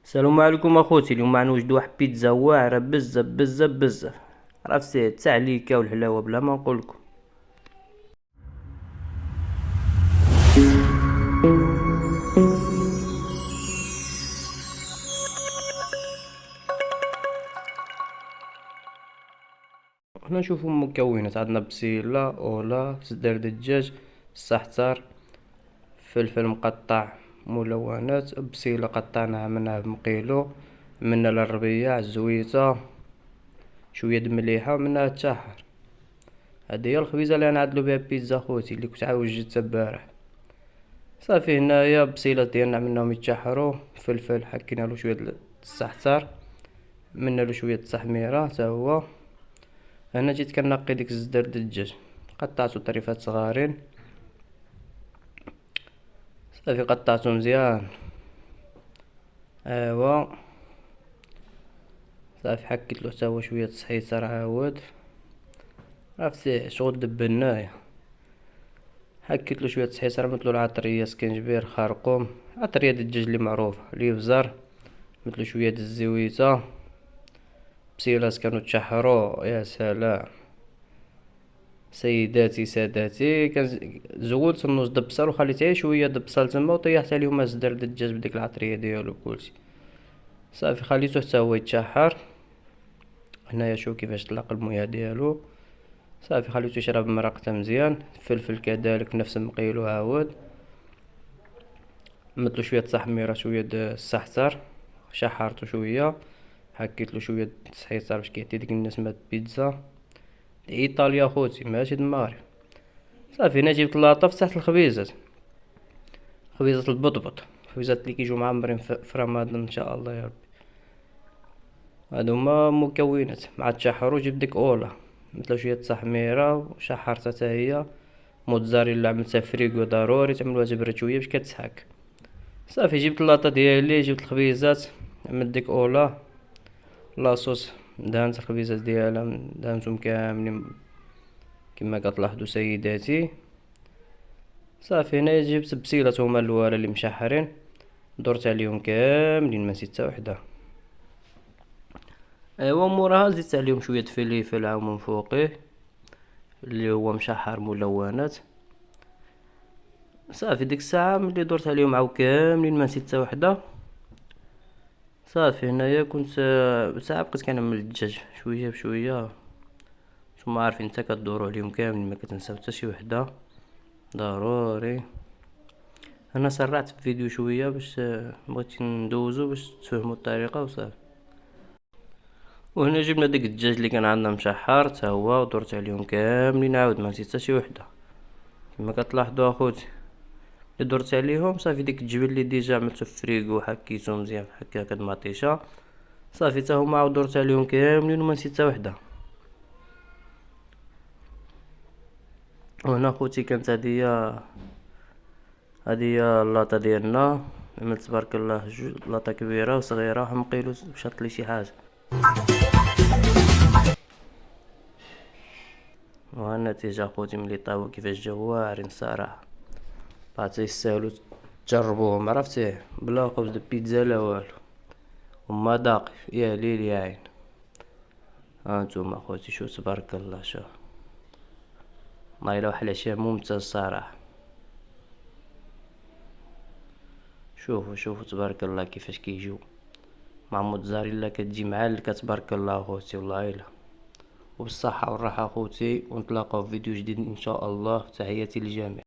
السلام عليكم اخوتي. اليوم معنا وجد واحد بيتزا واعره بزاف بزاف بزاف. عرفتي التعليكه والحلاوه بلا ما نقولكم. هنا نشوفوا المكونات. عندنا بسيله، اولا، صدر دجاج، السحتر، فلفل مقطع، ملونات، بسيله قطعناها منها بمقيلو، منها الربيع، الزويته، شويه د مليحه، ومنها التحر. هذه هي الخبيزه اللي غنعدلو بها البيتزا خوتي اللي كنت عاوز جدتها البارح. صافي هنايا بصيلة ديالنا عملناهم يتشحروا، فلفل حكينالو شوية د الزعتر، منالو شوية التحميرة تا هو. هنا جيت كنقي ديك الزدر الدجاج، قطعتو طريفات صغارين. صافي قطعتو مزيان، ايوا صافي حكيتلو حتى هو شوية السحيتر عاود. عرفتي شغل دبنايا. حكيتلو شوية السحيتر، مثلو العطرية، سكنجبير، خرقوم، عطرية الدجاج اللي معروفة، الابزار، مثلو شوية د الزويته، بسيلات كانوا تشحروا. يا سلام سيداتي ساداتي، زولت النص د البصل وخليت غير شويه د البصل تما، وطيحت عليهم الزدر د الدجاج بديك العطريه ديالو بكلشي. صافي خليته حتى هو يتشحر. هنايا شوف كيفاش طلق المياه ديالو. صافي خليته يشرب المرق حتى مزيان. الفلفل كذلك نفس المقيلو عاود، مثلو شويه تحميره، شويه د السحتر، شحرته شويه، حكيتلو شويه د السحيتر باش كيعطي ديك النسمه د البيتزا ايطاليا خوتي ماشي د المغرب. صافي هنا جبت لاطه فتحت الخبيزات، خبيزات البطبط، خبيزات اللي كيجيو معمرين في رمضان ان شاء الله يا ربي. هادو هما مكونات مع التشحر. وجبت ديك اولا، مثل شويه تحميره وشحرتها حتى هي. موتزاريلا عملتها فريكو، ضروري تعملوها تبرد شويه باش كتسحك. صافي جبت اللاطه ديالي، جبت الخبيزات، عملت ديك اولا، لاصوص، دهنت الخبيزات ديالها، دهنتهم كاملين كما كتلاحظوا سيداتي. صافي هنايا جبت بسيلات هما الوالا اللي مشحرين، درت عليهم كاملين ما نسيت حتى وحده. ايوا موراها زدت عليهم شويه فلفل عاود من فوقيه اللي هو مشحر ملونات. صافي ديك الساعه ملي درت عليهم عاود كاملين ما نسيت حتى وحده. صافي هنايا كنت ساعه بقيت كنعمل الدجاج شويه بشويه. نتوما عارفين حتى كدوروا عليهم كاملين ما كتنساو حتى شي وحده ضروري. انا سرعت الفيديو شويه باش بغيت ندوزو باش تفهموا الطريقه وصافي. وهنا جبنا داك الدجاج اللي كان عندنا مشحر تا هو، ودرت عليهم كاملين عاود ما نسيت حتى شي وحده كما كتلاحظوا اخوتي. اللي درت عليهم صافي ديك الجبن اللي ديجا عملته في فريكو حكيتو مزيان هكا هاد المطيشه. صافي تا هما عاود درت عليهم كاملين وما نسيت حتى وحده. وهنا خوتي كانت هادي اللاطه ديالنا. عملت تبارك الله جوج لاطه كبيره وصغيره، حمقيلو شاط لي شي حاجه. وها النتيجه خوتي ملي طاو كيفاش جاو واعرين الصراحه. بقات يستاهلو تجربوهم عرفتيه، بلا خبز د بيتزا لا والو، ومذاق يا ليل يا عين. ها نتوما خوتي شوف تبارك الله، شوف والله الا واحد العشاء ممتاز الصراحه. شوفوا تبارك الله كيفاش كيجيو مع موتزاريلا كتجي معلكه تبارك الله خوتي. والله الا وبالصحه والراحه خوتي، ونتلاقاو في فيديو جديد ان شاء الله. تحياتي للجميع.